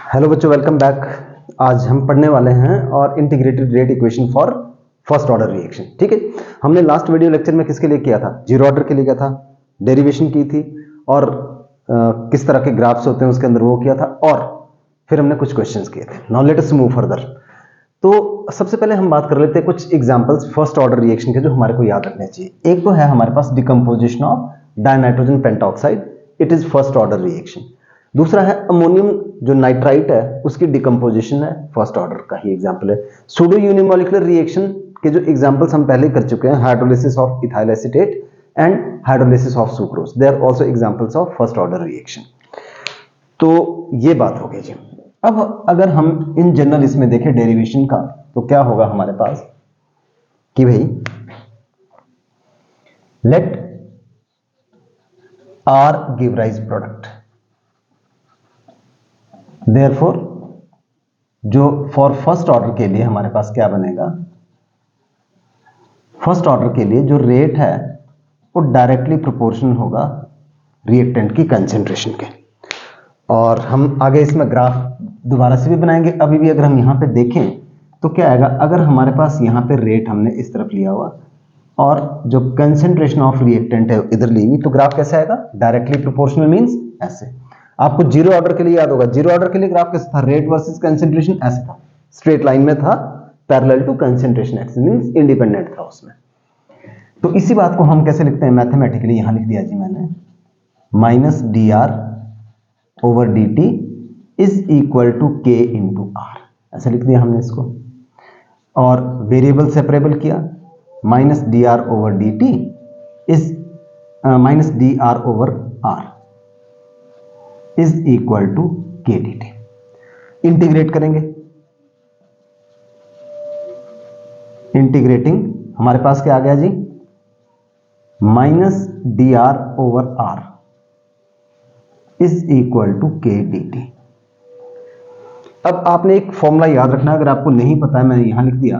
Hello बच्चों, welcome back. आज हम पढ़ने वाले हैं और integrated rate equation for first order reaction. ठीक है, हमने लास्ट वीडियो लेक्चर में किसके लिए किया था? जीरो ऑर्डर के लिए किया था, डेरिवेशन की थी और किस तरह के ग्राफ्स होते हैं उसके अंदर वो किया था, और फिर हमने कुछ क्वेश्चंस किए थे। Now let us move further. तो सबसे पहले हम बात कर लेते हैं कुछ एग्जांपल्स फर्स्ट ऑर्डर रिएक्शन के जो हमारे को याद रखने चाहिए। एक तो है हमारे पास decomposition of dinitrogen pentoxide, it is first order reaction. दूसरा है अमोनियम जो नाइट्राइट है उसकी डिकम्पोजिशन है, फर्स्ट ऑर्डर का ही एग्जांपल है। सूडो यूनिमोलिकुलर रिएक्शन के जो एग्जांपल्स हम पहले कर चुके हैं, hydrolysis of ethyl acetate and hydrolysis of sucrose, they are also examples of first order reaction. तो ये बात हो गई जी। अब अगर हम इन जनरल इसमें देखें डेरिवेशन का, तो क्या होगा हमारे पास कि भाई let R give rise product, therefore जो फॉर फर्स्ट ऑर्डर के लिए हमारे पास क्या बनेगा, फर्स्ट ऑर्डर के लिए जो रेट है वो डायरेक्टली प्रोपोर्शनल होगा रिएक्टेंट की कंसेंट्रेशन के। और हम आगे इसमें ग्राफ दोबारा से भी बनाएंगे। अभी भी अगर हम यहां पे देखें तो क्या आएगा, अगर हमारे पास यहां पे रेट हमने इस तरफ लिया हुआ और जो कंसेंट्रेशन ऑफ रिएक्टेंट है इधर ली हुई, तो ग्राफ कैसे आएगा? डायरेक्टली प्रोपोर्शनल मींस ऐसे। आपको जीरो ऑर्डर के लिए याद होगा, जीरो ऑर्डर के लिए ग्राफ कैसा था? रेट वर्सेस कंसेंट्रेशन ऐसे था, स्ट्रेट लाइन में था, parallel to concentration axis means independent था उसमें। तो इसी बात को हम कैसे लिखते हैं मैथमेटिकली? यहां लिख दिया जी मैंने, minus D R over D T is equal to K into R, ऐसे लिख दिया हमने इसको। और वेरिएबल सेपरेबल किया, minus D R over D T is minus D R over R is equal to K D T. Integrate करेंगे, integrating हमारे पास क्या आ गया जी? Minus D R over R is equal to K D T. अब आपने एक फॉर्मूला याद रखना, अगर आपको नहीं पता है मैंने यहां लिख दिया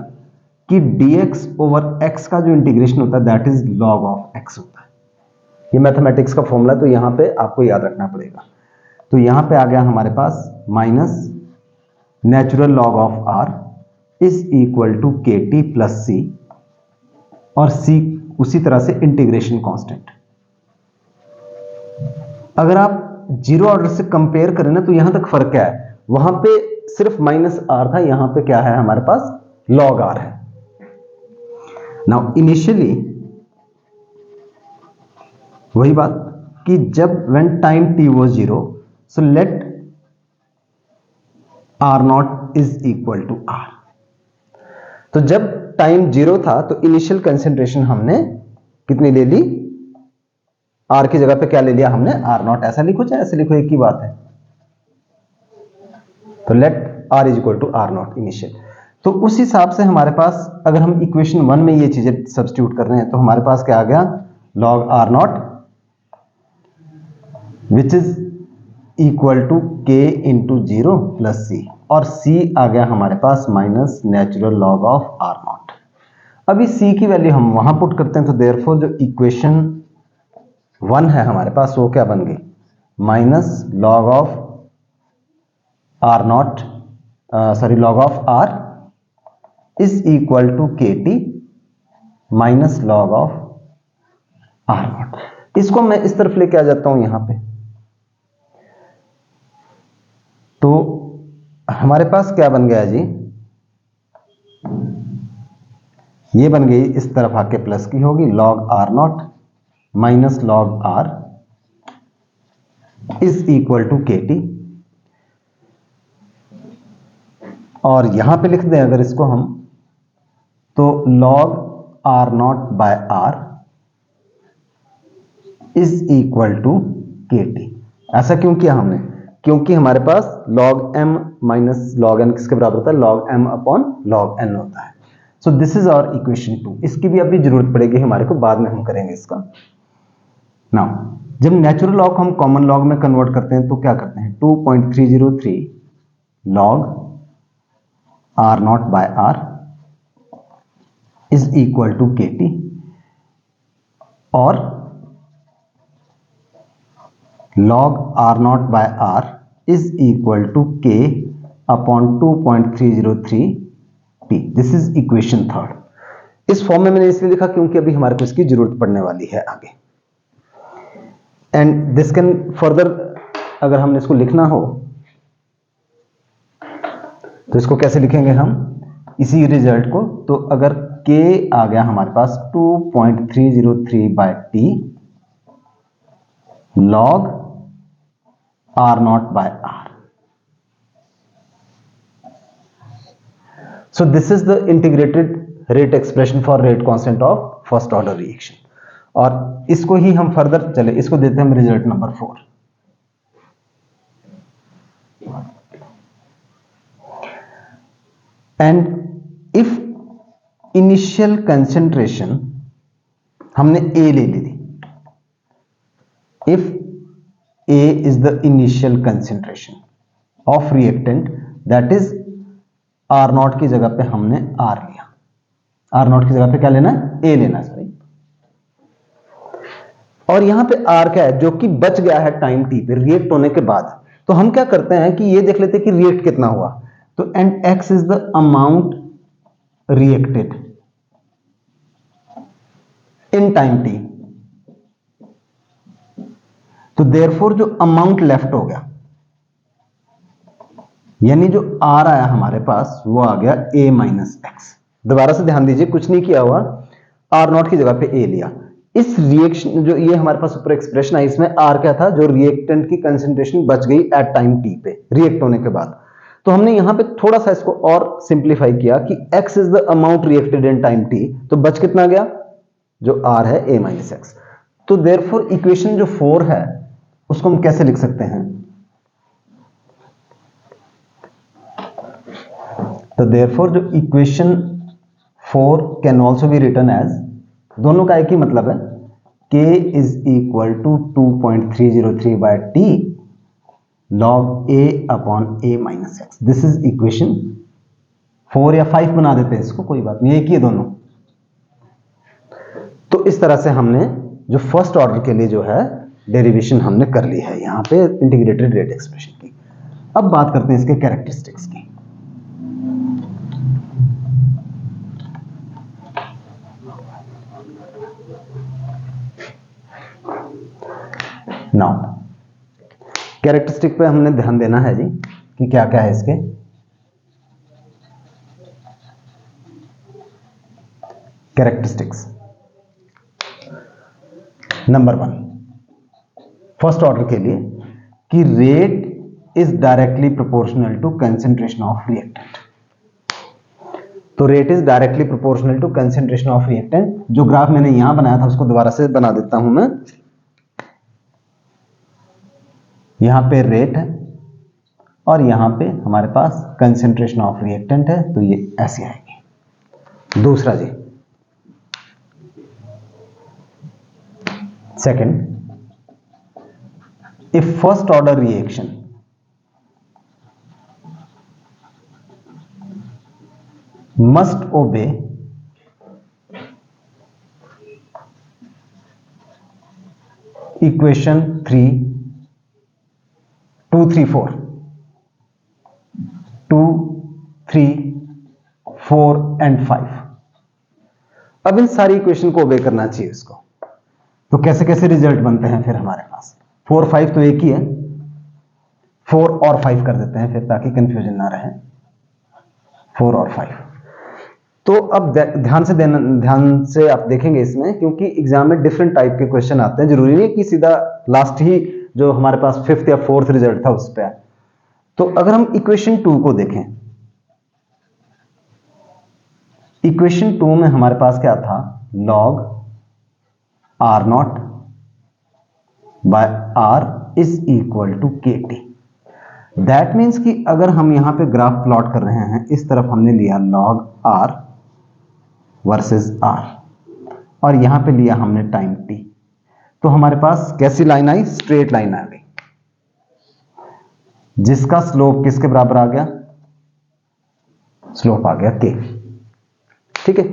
कि dx ओवर x का जो इंटीग्रेशन होता है that is log of x होता है। ये मैथमेटिक्स का फॉर्मूला, तो यहां पे आपको याद रखना पड़ेगा। तो यहां पे आ गया हमारे पास minus natural log of r is equal to के टी प्लस सी, और c उसी तरह से इंटीग्रेशन कांस्टेंट। अगर आप जीरो ऑर्डर से कंपेयर करें ना, तो यहां तक फर्क क्या है? वहां पे सिर्फ माइनस आर था, यहां पे क्या है हमारे पास? लॉग आर है। नाउ इनिशियली वही बात कि जब when time T was zero, so let R naught is equal to R. तो जब टाइम जीरो था तो इनिशियल कंसेंट्रेशन हमने कितनी ले ली? आर की जगह पे क्या ले लिया हमने? R naught. ऐसा लिखो चाहे ऐसे लिखो, एक ही बात है। तो let R is equal to R naught initial. तो उस हिसाब से हमारे पास अगर हम इक्वेशन 1 में ये चीजें सब्स्टिट्यूट कर रहे हैं, तो हमारे पास क्या आ गया? Log R not which is equal to K into zero plus C, और सी आ गया हमारे पास minus natural log of R not. अभी सी की वैल्यू हम वहां पुट करते हैं, तो देयरफॉर जो इक्वेशन 1 है हमारे पास वो क्या बन गई? Minus log of R not, sorry log of R is equal to के T minus log of R not. इसको मैं इस तरफ लेके आ जाता हूं यहां पे, तो हमारे पास क्या बन गया जी? ये बन गई इस तरफ आके प्लस की होगी, log R naught minus log R is equal to के टी, और यहां पे लिख दें अगर इसको हम, तो log R not by R is equal to के टी। ऐसा क्यों किया हमने? क्योंकि हमारे पास log m minus log n किसके बराबर होता है? log m upon log n होता है। So this is our equation 2। इसकी भी अभी जरूरत पड़ेगी हमारे को, बाद में हम करेंगे इसका। नाउ जब नेचुरल लॉग हम कॉमन लॉग में कन्वर्ट करते हैं तो क्या करते हैं? 2.303 log r naught by r is equal to के टी, और log r naught by r is equal to K upon 2.303 T। This is equation third. इस फॉर्म में मैंने इसलिए लिखा क्योंकि अभी हमारे को इसकी जरूरत पड़ने वाली है आगे। एंड दिस कैन फर्दर, अगर हमने इसको लिखना हो तो इसको कैसे लिखेंगे हम, इसी रिजल्ट को। तो अगर K आ गया हमारे पास 2.303 by T log R0 by R। So this is the integrated rate expression for rate constant of first order reaction। और इसको ही हम फर्दर, चले इसको देते हैं हम result number 4। And if initial concentration हमने A ले ली थी, if A is the initial concentration of reactant, that is R0 की जगह पे हमने R लिया। R0 की जगह पे क्या लेना है, A लेना, सॉरी। और यहां पे R क्या है, जो कि बच गया है टाइम T पे रिएक्ट होने के बाद। तो हम क्या करते हैं कि ये देख लेते हैं कि रिएक्ट कितना हुआ। तो and X is the amount reacted in time T। तो देयरफॉर जो अमाउंट लेफ्ट हो गया, यानी जो R आया हमारे पास, वो आ गया A माइनस एक्स। दोबारा से ध्यान दीजिए, कुछ नहीं किया हुआ, R0 की जगह पे A लिया। इस रिएक्शन, जो ये हमारे पास ऊपर एक्सप्रेशन आई, इसमें R क्या था, जो रिएक्टेंट की कंसेंट्रेशन बच गई एट टाइम T पे रिएक्ट होने के बाद। तो हमने यहां पे थोड़ा सा इसको और सिंप्लीफाई किया कि X is the amount reacted in time T। तो बच कितना गया, जो R है A माइनस एक्स। तो देयरफॉर इक्वेशन जो 4 है उसको हम कैसे लिख सकते हैं, तो देयरफॉर जो equation 4 can also be written as, दोनों का एक ही मतलब है, K is equal to 2.303 by T log A upon A minus X. This is equation 4 या 5 बना देते हैं इसको, कोई बात नहीं, एक ही है दोनों। तो इस तरह से हमने जो फर्स्ट ऑर्डर के लिए जो है डेरिवेशन हमने कर ली है यहां पे इंटीग्रेटेड रेट एक्सप्रेशन की। अब बात करते हैं इसके कैरेक्टरिस्टिक्स की। नाउ कैरेक्टरिस्टिक पे हमने ध्यान देना है जी कि क्या क्या है इसके। कैरेक्टरिस्टिक्स नंबर 1, फर्स्ट ऑर्डर के लिए, कि rate is directly proportional to concentration of reactant. तो rate is directly proportional to concentration of reactant. जो ग्राफ मैंने यहां बनाया था उसको दोबारा से बना देता हूं मैं। यहां पे रेट है और यहां पे हमारे पास कंसेंट्रेशन ऑफ रिएक्टेंट है, तो ये ऐसे आएगी। दूसरा जी, second, if first order reaction must obey equation 3, 2, 3, 4, 2, 3, 4 and 5। अब इन सारी इक्वेशन को ओबे करना चाहिए इसको। तो कैसे कैसे रिजल्ट बनते हैं फिर हमारे पास, 4, 5 तो एक ही है, 4 और 5 कर देते हैं फिर ताकि कंफ्यूजन ना रहे, 4 और 5। तो अब ध्यान से आप देखेंगे इसमें, क्योंकि एग्जाम में डिफरेंट टाइप के क्वेश्चन आते हैं, जरूरी नहीं कि सीधा लास्ट ही जो हमारे पास 5th या 4th रिजल्ट था उस पर। तो अगर हम इक्वेशन 2 को देखें, इक्वेशन 2 में हमारे पास क्या था, log R0 by R is equal to KT। That means कि अगर हम यहां पे ग्राफ प्लॉट कर रहे हैं, इस तरफ हमने लिया log R वर्सेस R और यहां पे लिया हमने टाइम T, तो हमारे पास कैसी लाइन आई, स्ट्रेट लाइन आ गई, जिसका स्लोप किसके बराबर आ गया, स्लोप आ गया K। ठीक है,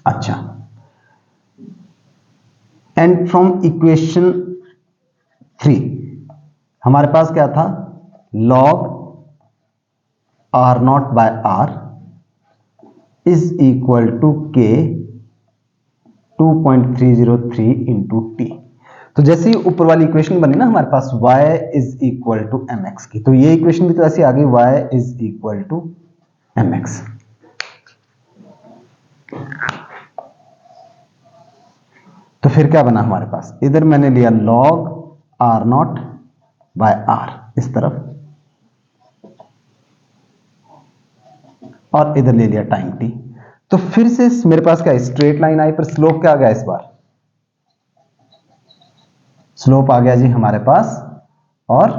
अच्छा। एंड फ्रॉम इक्वेशन 3 हमारे पास क्या था, log r0 by r is equal to k 2.303 into T. तो जैसे ही ऊपर वाली इक्वेशन बनी ना हमारे पास y is equal to mx की, तो ये इक्वेशन भी तो ऐसी आ गई, y is equal to mx। तो फिर क्या बना हमारे पास, इधर मैंने लिया log r0 बाय r इस तरफ, और इधर ले लिया टाइम t। तो फिर से मेरे पास क्या है, स्ट्रेट लाइन आई, पर स्लोप क्या आ गया इस बार, स्लोप आ गया जी हमारे पास, और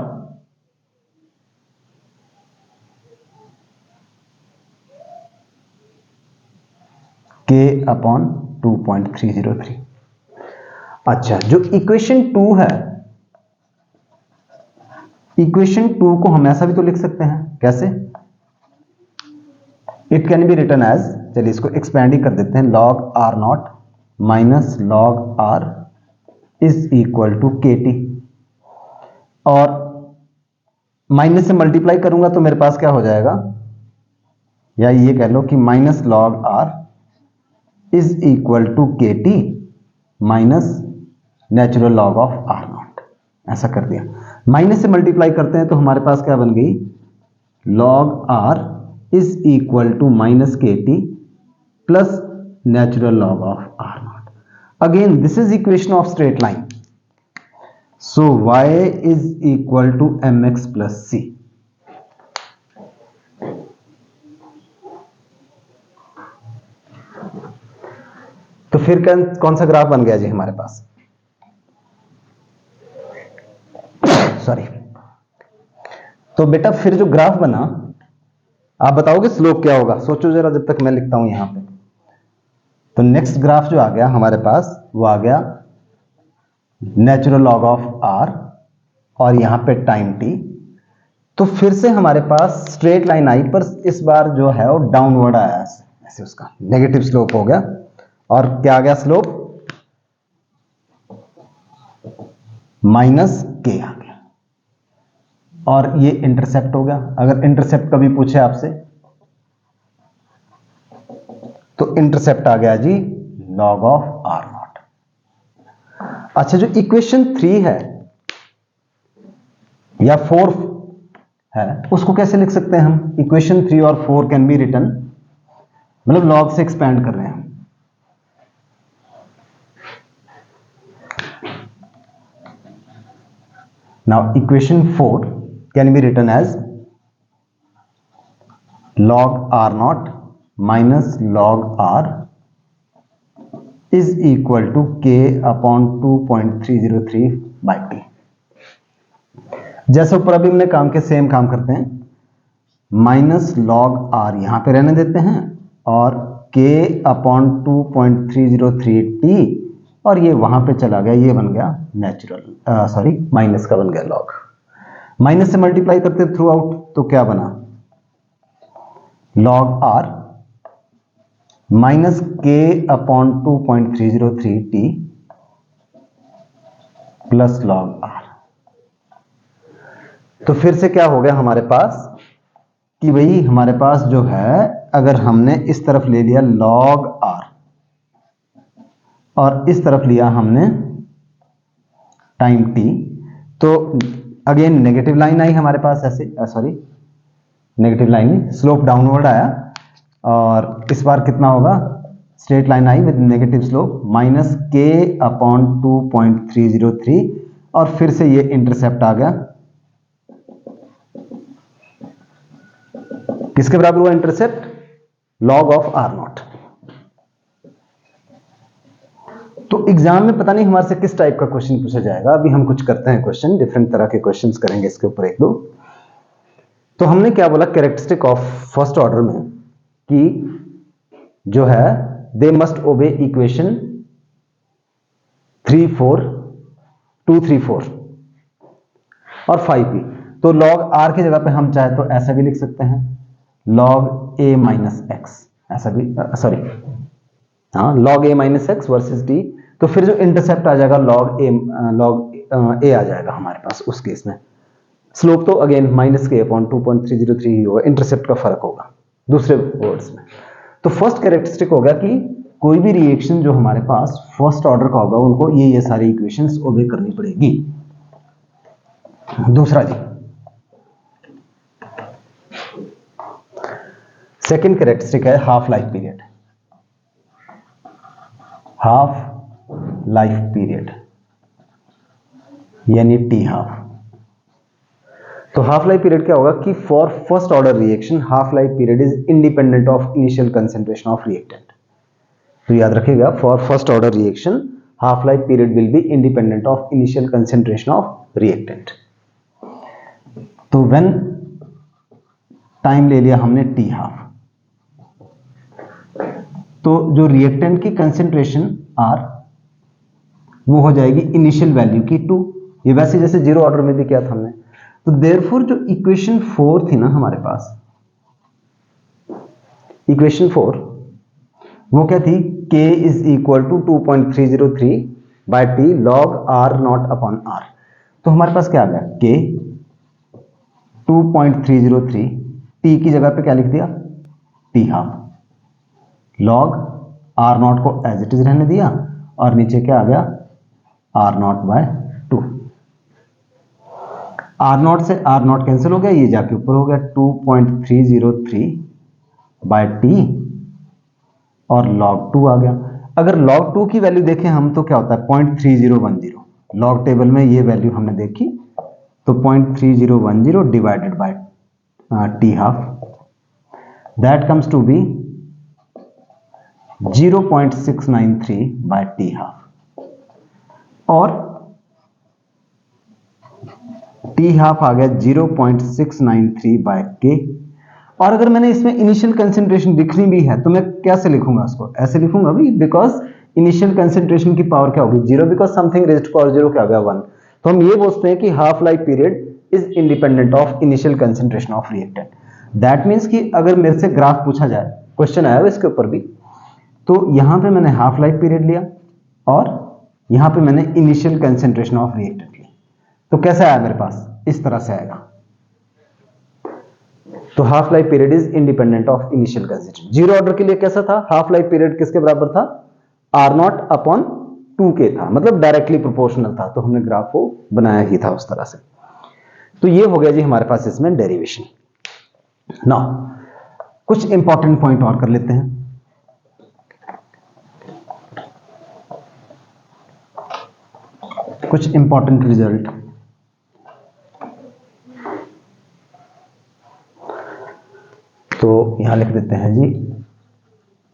k अपॉन 2.303। अच्छा, जो इक्वेशन 2 है, इक्वेशन 2 को हम ऐसा भी तो लिख सकते हैं, कैसे, it can be written as, चलिए इसको एक्सपेंड ही कर देते हैं, log r0 minus log r is equal to kt, और माइनस से मल्टीप्लाई करूंगा तो मेरे पास क्या हो जाएगा, या ये कह लो कि minus log r is equal to kt minus natural log of r0, ऐसा कर दिया। माइनस से मल्टीप्लाई करते हैं तो हमारे पास क्या बन गई, log r is equal to minus kt plus natural log of r0। Again this is equation of straight line, so y is equal to mx plus c। तो फिर कौन सा ग्राफ बन गया जी हमारे पास, सॉरी। तो बेटा फिर जो ग्राफ बना, आप बताओगे स्लोप क्या होगा, सोचो जरा जब तक मैं लिखता हूं यहां पे। तो नेक्स्ट ग्राफ जो आ गया हमारे पास, वो आ गया नेचुरल लॉग ऑफ r, और यहां पे टाइम t। तो फिर से हमारे पास स्ट्रेट लाइन आई, पर इस बार जो है वो डाउनवर्ड आया, ऐसे उसका नेगेटिव स्लोप हो गया, और क्या आ गया स्लोप, माइनस k आ गया, और ये इंटरसेप्ट हो गया। अगर इंटरसेप्ट कभी पूछे आपसे, तो इंटरसेप्ट आ गया जी log ऑफ r0। अच्छा, जो इक्वेशन 3 है या 4 है, उसको कैसे लिख सकते हैं हम, इक्वेशन 3 और 4 कैन बी रिटन, मतलब log से एक्सपेंड कर रहे हैं हम। Now equation 4 can be written as log r0 minus log r is equal to k upon 2.303 by t। जैसे ऊपर अभी हमने काम के सेम काम करते हैं, माइनस log r यहां पे रहने देते हैं, और k अपॉन 2.303 t, और ये वहां पे चला गया, ये बन गया नेचुरल, सॉरी माइनस का बन गया लॉग। माइनस से मल्टीप्लाई करते थ्रू आउट, तो क्या बना, log r minus k upon 2.303 t plus log r। तो फिर से क्या हो गया हमारे पास कि भाई हमारे पास जो है, अगर हमने इस तरफ ले लिया log r और इस तरफ लिया हमने टाइम t, तो अगेन नेगेटिव लाइन आई हमारे पास, ऐसे सॉरी नेगेटिव लाइन नहीं, स्लोप डाउनवर्ड आया, और इस बार कितना होगा, straight line I with negative slope, minus k upon 2.303, और फिर से ये इंटरसेप्ट आ गया, किसके बराबर हुआ इंटरसेप्ट, log ऑफ r0। तो एग्जाम में पता नहीं हमारे से किस टाइप का क्वेश्चन पूछा जाएगा, अभी हम कुछ करते हैं क्वेश्चन, डिफरेंट तरह के क्वेश्चंस करेंगे इसके ऊपर एक दो। तो हमने क्या बोला कैरेक्टरिस्टिक ऑफ फर्स्ट ऑर्डर में, कि जो है दे मस्ट ओबे इक्वेशन 3 4 2 3 4 और 5 भी। तो log r की जगह पे हम चाहे तो ऐसा भी लिख सकते हैं, log a माइनस एक्स, ऐसा भी, सॉरी हाँ, log a minus x versus d। तो फिर जो इंटरसेप्ट आ जाएगा log a आ जाएगा हमारे पास उस केस में। स्लोप तो अगेन -k/2.303 ही होगा, इंटरसेप्ट का फर्क होगा दूसरे वर्ड्स में। तो फर्स्ट कैरेक्टरिस्टिक होगा कि कोई भी रिएक्शन जो हमारे पास फर्स्ट ऑर्डर का होगा उनको ये सारी इक्वेशंस ओबे करनी पड़ेगी। दूसरा जी, सेकेंड कैरेक्टरिस्टिक है half life period. Half life period यानी टी हाफ। तो हाफ लाइफ पीरियड क्या होगा कि for first order reaction half life period is independent of initial concentration of reactant. तो याद रखिएगा, for first order reaction half life period will be independent of initial concentration of reactant. तो when time ले लिया हमने T half, तो जो reactant की कंसेंट्रेशन आर वो हो जाएगी इनिशियल वैल्यू की 2। ये वैसे जैसे जीरो ऑर्डर में भी किया था हमने। तो देयरफॉर जो इक्वेशन 4 थी ना हमारे पास, इक्वेशन 4 वो क्या थी, k is equal to 2.303 by T log R not upon R. तो हमारे पास क्या आ गया, k 2.303, t की जगह पे क्या लिख दिया, T half, log R not को एज इट इज रहने दिया और नीचे क्या आ गया, R not by 2। R not से आर नॉट कैंसिल हो गया, ये जाके ऊपर हो गया 2.303 बाय टी और log 2 आ गया। अगर log 2 की वैल्यू देखें हम तो क्या होता है 0.3010, लॉग टेबल में ये वैल्यू हमने देखी, तो 0.3010 divided by T half, that comes to be 0.693 by T half, और टी हाफ आ गया 0.693 बाय के। और अगर मैंने इसमें इनिशियल कंसेंट्रेशन लिखनी भी है तो मैं कैसे लिखूंगा इसको, ऐसे लिखूंगा भी, बिकॉज इनिशियल कंसेंट्रेशन की पावर क्या होगी 0, because something raised to power 0 क्या हो गया 1। तो हम ये बोलते हैं कि half life period is independent of initial concentration of reactant. That means कि अगर मेरे से ग्राफ पूछा जाए, क्वेश्चन आया इसके ऊपर भी, तो यहां पे मैंने हाफ लाइफ पीरियड लिया और यहां पे मैंने इनिशियल कंसेंट्रेशन ऑफ रिएक्टेंट ली, तो कैसा आया मेरे पास, इस तरह से आएगा। तो half life period is independent of initial concentration. Zero order के लिए कैसा था, हाफ लाइफ पीरियड किसके बराबर था, आर नॉट अपॉन 2k था, मतलब डायरेक्टली प्रोपोर्शनल था, तो हमने ग्राफ को बनाया ही था उस तरह से। तो ये हो गया जी हमारे पास इसमें डेरिवेशन। नाउ कुछ इंपॉर्टेंट पॉइंट और कर लेते हैं। कुछ इंपॉर्टेंट रिजल्ट, तो यहां लिख देते हैं जी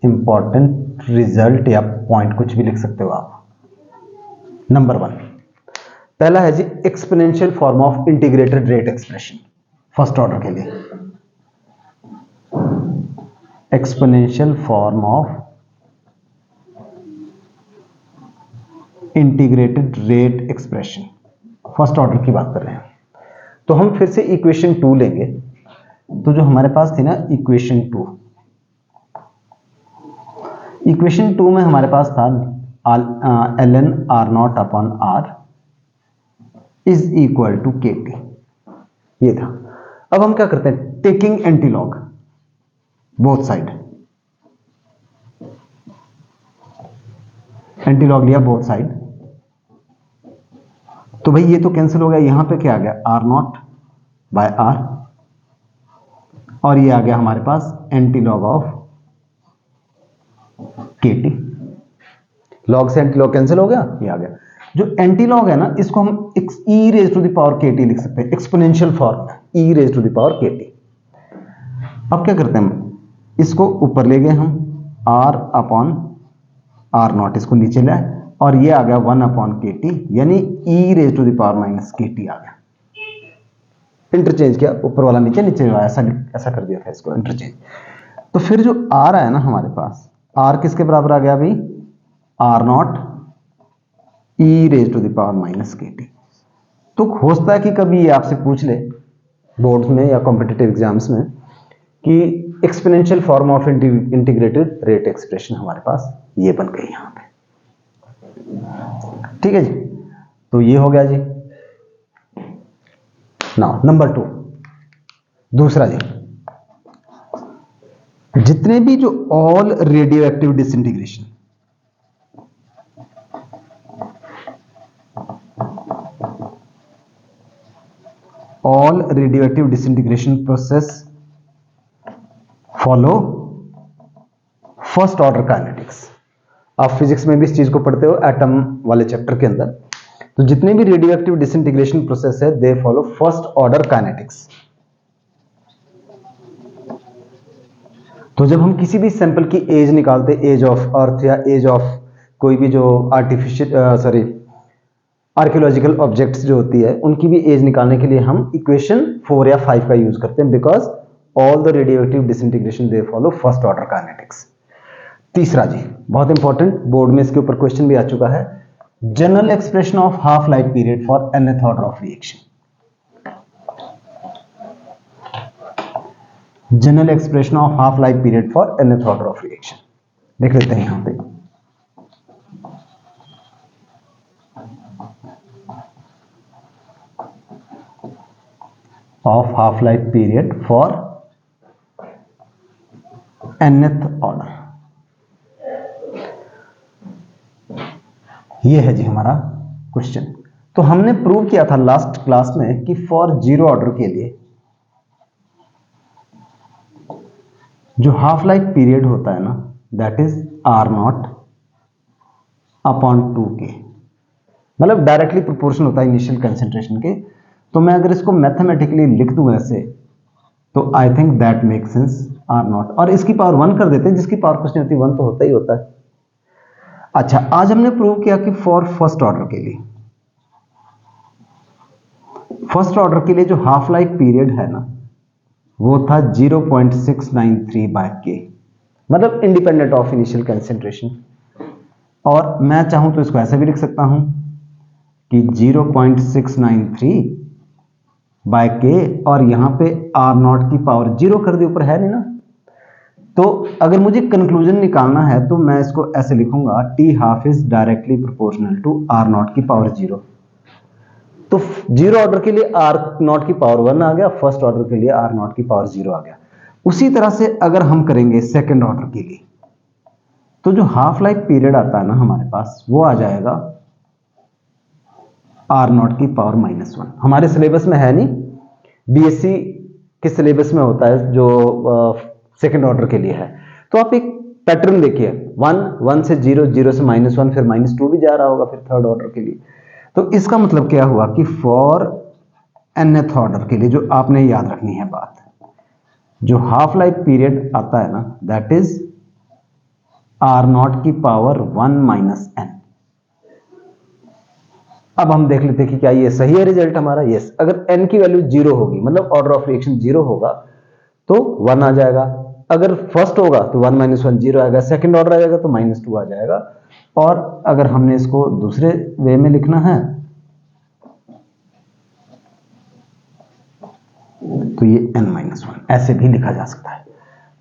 इंपॉर्टेंट रिजल्ट, या पॉइंट कुछ भी लिख सकते हो आप। नंबर 1, पहला है जी exponential form of integrated rate expression first order के लिए। Exponential form of integrated rate expression first order की बात कर रहे हैं। तो हम फिर से इक्वेशन 2 लेंगे। तो जो हमारे पास थी ना इक्वेशन 2, इक्वेशन 2 में हमारे पास था ln r not upon r is equal to kt, ये था। अब हम क्या करते हैं, taking antilog both side, antilog लिया बोथ साइड, तो भाई ये तो कैंसिल हो गया, यहां पे क्या आ गया आर नॉट बाय आर, और ये आ गया हमारे पास एंटीलॉग ऑफ kt। लॉग से एंटीलॉग कैंसिल हो गया, ये आ गया। जो एंटीलॉग है ना, इसको हम e raise to the power kt लिख सकते हैं, एक्सपोनेंशियल फॉर्म है e raise to the power kt। अब क्या करते हैं हम, इसको ऊपर ले गए हम r अपॉन आर नॉट, इसको नीचे लाए, और ये आ गया 1 अपॉन kt, यानी e raise to the power minus kt आ गया। इंटरचेंज किया, ऊपर वाला नीचे, नीचे वाला ऐसा कर दिया था इसको इंटरचेंज। तो फिर जो r आया ना हमारे पास, r किसके बराबर आ गया अभी, R not E raise to the power minus kt। तो होता है कि कभी ये आपसे पूछ ले बोर्ड में या कॉम्पिटिटिव एग्जाम्स में कि exponential form of integrated rate expression हमारे पास ये बन गई यहां पे। ठीक है जी, तो ये हो गया जी। नाउ नंबर 2, दूसरा जी, जितने भी जो all radio active disintegration, all radio active disintegration process follow first order kinetics. आप फिजिक्स में भी इस चीज को पढ़ते हो एटम वाले चैप्टर के अंदर। तो जितने भी रेडियो एक्टिव डिसइंटीग्रेशन प्रोसेस है they follow first order kinetics. तो जब हम किसी भी सैंपल की एज निकालते, एज ऑफ अर्थ या एज ऑफ कोई भी जो आर्कियोलॉजिकल ऑब्जेक्ट्स जो होती है उनकी भी एज निकालने के लिए हम इक्वेशन 4 या 5 का यूज करते हैं, because all the radioactive disintegration they follow first order kinetics. तीसरा जी, बहुत इंपॉर्टेंट, बोर्ड में इसके ऊपर क्वेश्चन भी आ चुका है, general expression of half life period for nth order of reaction. General expression of half life period for nth order of reaction देख लेते हैं यहां पे। Of half life period for nth order, ये है जी हमारा क्वेश्चन। तो हमने प्रूव किया था लास्ट क्लास में कि फॉर जीरो ऑर्डर के लिए जो हाफ लाइफ पीरियड होता है ना, that is R0 upon 2K, मतलब डायरेक्टली प्रोपोर्शनल होता है इनिशियल कंसेंट्रेशन के। तो मैं अगर इसको मैथमेटिकली लिख दूं ऐसे, तो I think that make sense R0, और इसकी पावर 1 कर देते हैं, जिसकी पावर कुछ नहीं होती 1 तो होता ही होता है। अच्छा, आज हमने प्रूव किया कि फॉर फर्स्ट ऑर्डर के लिए, फर्स्ट ऑर्डर के लिए जो हाफ लाइफ पीरियड है ना वो था 0.693 बाय K, मतलब इंडिपेंडेंट ऑफ इनिशियल कंसेंट्रेशन। और मैं चाहूं तो इसको ऐसे भी लिख सकता हूं कि 0.693 बाय K, और यहां पे R0 की पावर 0 कर दी, ऊपर है नहीं ना। तो अगर मुझे कंक्लूजन निकालना है तो मैं इसको ऐसे लिखूंगा, T half is directly proportional to R0 की पावर 0। तो जीरो ऑर्डर के लिए R0 की पावर 1 आ गया, फर्स्ट ऑर्डर के लिए R0 की पावर 0 आ गया। उसी तरह से अगर हम करेंगे सेकंड ऑर्डर के लिए, तो जो हाफ लाइफ पीरियड आता है ना हमारे पास, वो आ जाएगा R0 की पावर -1। हमारे सिलेबस में है नहीं, बीएससी के सिलेबस में होता है जो सेकंड ऑर्डर के लिए है। तो आप एक पैटर्न देखिए, 1 से 0, 0 से -1, फिर -2 भी जा रहा होगा फिर थर्ड ऑर्डर के लिए। तो इसका मतलब क्या हुआ कि फॉर nth ऑर्डर के लिए जो आपने याद रखनी है बात, जो हाफ लाइफ पीरियड आता है ना, दैट इज R0 की पावर 1 - n। अब हम देख लेते हैं कि क्या ये सही है रिजल्ट हमारा। यस, अगर n की वैल्यू 0 होगी, मतलब ऑर्डर ऑफ रिएक्शन 0 होगा तो 1 आ जाएगा। अगर फर्स्ट होगा तो 1 - 1 0 आएगा, सेकंड ऑर्डर आ जाएगा तो -2 आ जाएगा। और अगर हमने इसको दूसरे वे में लिखना है तो ये n-1 ऐसे भी लिखा जा सकता है।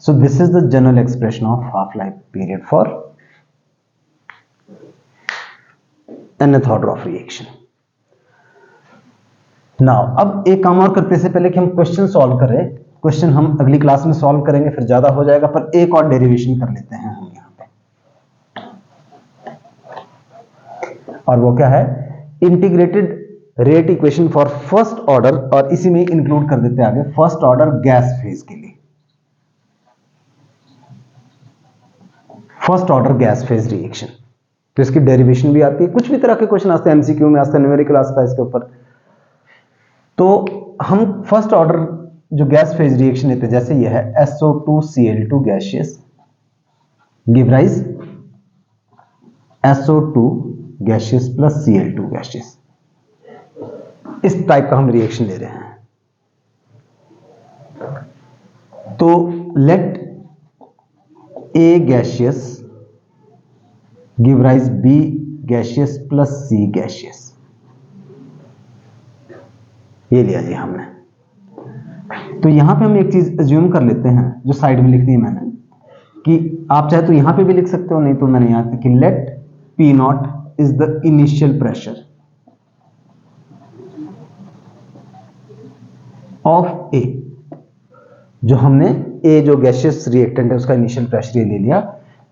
So this is the general expression of half life period for nth order of reaction. Now अब एक काम और करते से पहले कि हम क्वेश्चन सॉल्व करें, क्वेश्चन हम अगली क्लास में सॉल्व करेंगे, फिर ज्यादा हो जाएगा, पर एक और डेरिवेशन कर लेते हैं हम यहां पे। और वो क्या है, integrated rate equation for first order, और इसी में इंक्लूड कर देते हैं आगे फर्स्ट ऑर्डर गैस फेज के लिए, first order gas phase reaction. तो इसकी डेरिवेशन भी आती है, कुछ भी तरह के क्वेश्चन आते हैं, एमसीक्यू में आते हैं, न्यूमेरिकल आता है इसके ऊपर। तो हम फर्स्ट ऑर्डर जो गैस फेज रिएक्शन लेते हैं, जैसे यह है SO2Cl2 gaseous give rise SO2 gaseous plus Cl2 gaseous, इस टाइप का हम रिएक्शन ले रहे हैं। तो let A gaseous give rise B gaseous plus C gaseous, ये लिया जी हमने। तो यहां पे हम एक चीज अज्यूम कर लेते हैं जो साइड में लिख दी मैंने, कि आप चाहे तो यहां पे भी लिख सकते हो, नहीं तो मैंने यहां कि let P0 is the initial pressure of A, जो हमने ए जो गैसियस रिएक्टेंट है उसका इनिशियल प्रेशर ये ले लिया,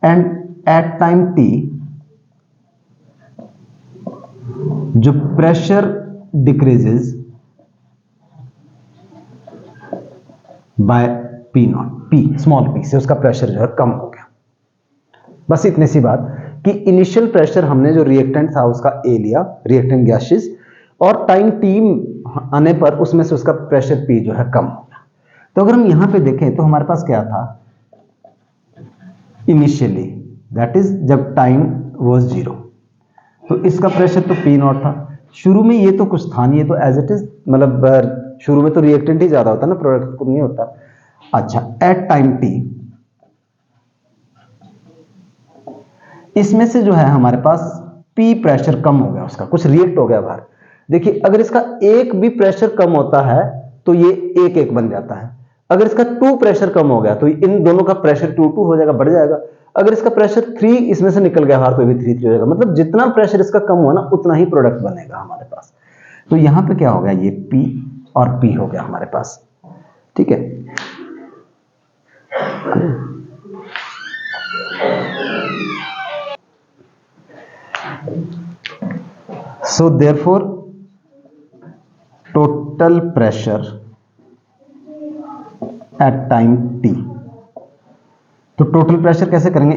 एंड एट टाइम टी जो pressure decreases by P not, P small P से उसका प्रेशर जो है कम हो गया। बस इतनी सी बात कि इनिशियल प्रेशर हमने जो रिएक्टेंट था उसका ए लिया, रिएक्टेंट गैसेस, और टाइम टी आने पर उसमें से उसका प्रेशर पी जो है कम हो गया। तो अगर हम यहां पे देखें तो हमारे पास क्या था इनिशियली, दैट इज जब टाइम वाज 0, तो इसका प्रेशर तो पी नॉट था। शुरू में ये तो कुछ था नहीं, ये तो एज इट इज, मतलब शुरू में तो रिएक्टेंट ही ज्यादा होता ना, प्रोडक्ट को नहीं होता। अच्छा, एट टाइम टी इसमें से जो है हमारे पास पी प्रेशर कम हो गया, उसका कुछ रिएक्ट हो गया बाहर। देखिए अगर इसका एक भी प्रेशर कम होता है तो ये एक एक बन जाता है, अगर इसका 2 प्रेशर कम हो गया तो इन दोनों का प्रेशर 2 हो जाएगा, बढ़ जाएगा। अगर इसका प्रेशर 3 इसमें से निकल गया बाहर तो ये भी 3 हो जाएगा। मतलब जितना प्रेशर इसका कम हुआ ना उतना ही प्रोडक्ट बनेगा हमारे पास। तो यहां पे क्या हो गया, ये पी और पी हो गया हमारे पास, ठीक है। So therefore total pressure at time t, तो टोटल प्रेशर कैसे करेंगे,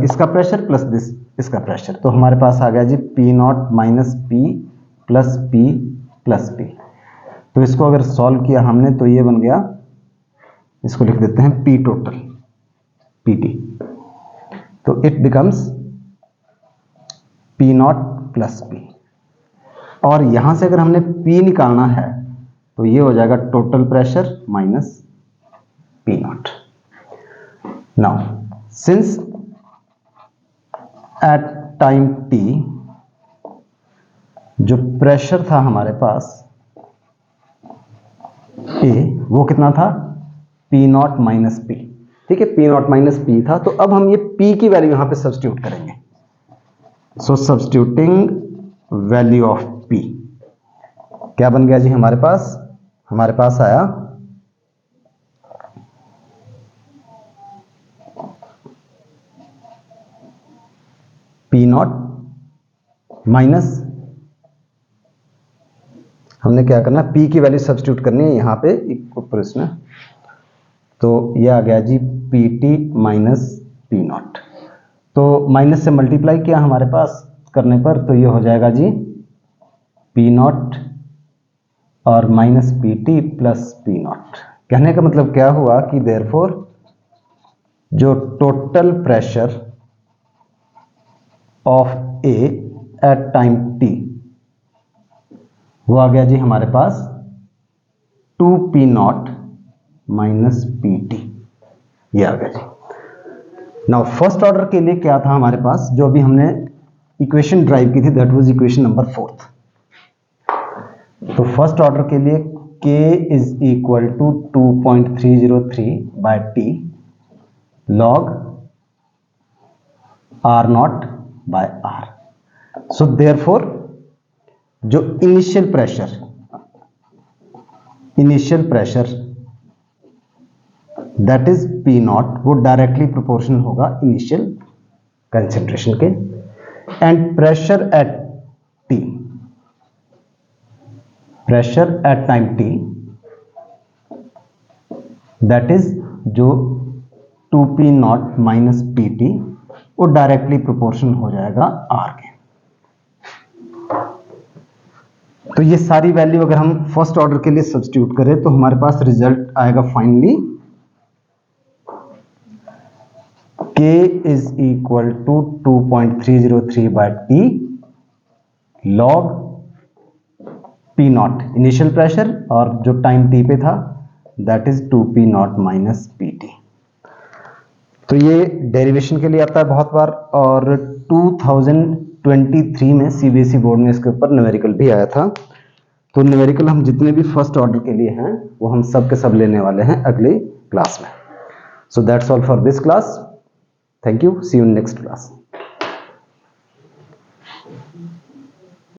इसका प्रेशर प्लस इसका प्रेशर, तो हमारे पास आ गया जी P not minus P plus P plus P. तो इसको अगर सॉल्व किया हमने तो ये बन गया, इसको लिख देते हैं पी टोटल पी टी, तो it becomes P not plus P, और यहां से अगर हमने पी निकालना है तो ये हो जाएगा total pressure minus P not. Now since at time T जो प्रेशर था हमारे पास ए, वो कितना था, पी नॉट माइनस पी, ठीक है, पी नॉट माइनस पी था। तो अब हम ये पी की वैल्यू यहां पे सब्स्टिट्यूट करेंगे। सो सब्स्टिट्यूटिंग वैल्यू ऑफ पी क्या बन गया जी हमारे पास आया पी नॉट माइनस, हमने क्या करना, पी की वैल्यू सब्स्टिट्यूट करनी है यहां पे ऊपर इसमें, तो ये आ गया जी P T minus P not. तो माइनस से मल्टीप्लाई किया हमारे पास करने पर तो ये हो जाएगा जी पी नॉट और minus P T plus P not. कहने का मतलब क्या हुआ कि देयरफॉर जो total pressure of A at time T वो आ गया जी हमारे पास 2 P not minus P T, ये आ गया जी। नाउ फर्स्ट ऑर्डर के लिए क्या था हमारे पास, जो अभी हमने इक्वेशन ड्राइव की थी, दैट वाज इक्वेशन नंबर 4। तो फर्स्ट ऑर्डर के लिए k is equal to 2.303 by T log R not by R. So therefore जो initial pressure that is P not वो डायरेक्टली प्रोपोर्शनल होगा इनिशियल कंसेंट्रेशन के, and pressure at time T that is जो 2 P not minus P T वो directly proportional हो जाएगा are के। तो ये सारी वैल्यू अगर हम फर्स्ट ऑर्डर के लिए सब्स्टिट्यूट करें तो हमारे पास रिजल्ट आएगा finally k is equal to 2.303 by T log P not initial pressure और जो टाइम टी पे था that is 2 P not minus P T. तो ये डेरिवेशन के लिए आता है बहुत बार, और 2023 में सीबीएसई बोर्ड में इसके ऊपर न्यूमेरिकल भी आया था। तो न्यूमेरिकल हम जितने भी फर्स्ट ऑर्डर के लिए हैं वो हम सब के सब लेने वाले हैं अगले क्लास में। So that's all for this class. Thank you. See you in next class.